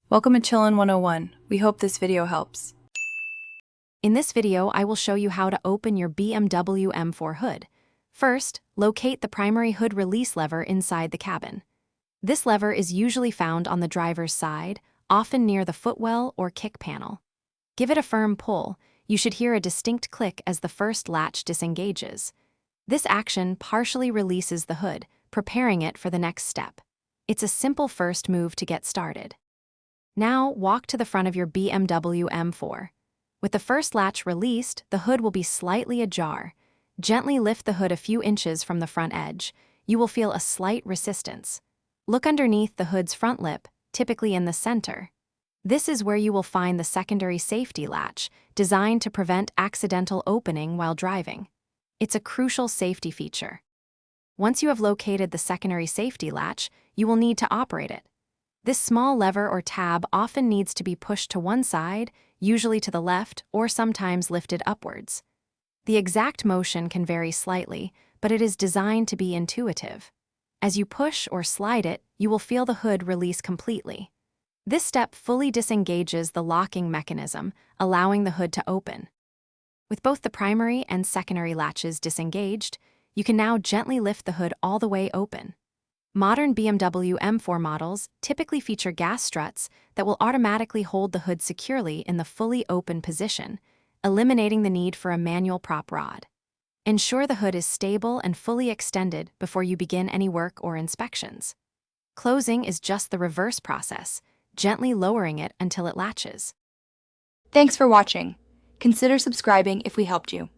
Welcome to Chillin' 101. We hope this video helps. In this video, I will show you how to open your BMW M4 hood. First, locate the primary hood release lever inside the cabin. This lever is usually found on the driver's side, often near the footwell or kick panel. Give it a firm pull. You should hear a distinct click as the first latch disengages. This action partially releases the hood, preparing it for the next step. It's a simple first move to get started. Now, walk to the front of your BMW M4. With the first latch released, the hood will be slightly ajar. Gently lift the hood a few inches from the front edge. You will feel a slight resistance. Look underneath the hood's front lip, typically in the center. This is where you will find the secondary safety latch, designed to prevent accidental opening while driving. It's a crucial safety feature. Once you have located the secondary safety latch, you will need to operate it. This small lever or tab often needs to be pushed to one side, usually to the left, or sometimes lifted upwards. The exact motion can vary slightly, but it is designed to be intuitive. As you push or slide it, you will feel the hood release completely. This step fully disengages the locking mechanism, allowing the hood to open. With both the primary and secondary latches disengaged, you can now gently lift the hood all the way open. Modern BMW M4 models typically feature gas struts that will automatically hold the hood securely in the fully open position, eliminating the need for a manual prop rod. Ensure the hood is stable and fully extended before you begin any work or inspections. Closing is just the reverse process, gently lowering it until it latches. Thanks for watching. Consider subscribing if we helped you.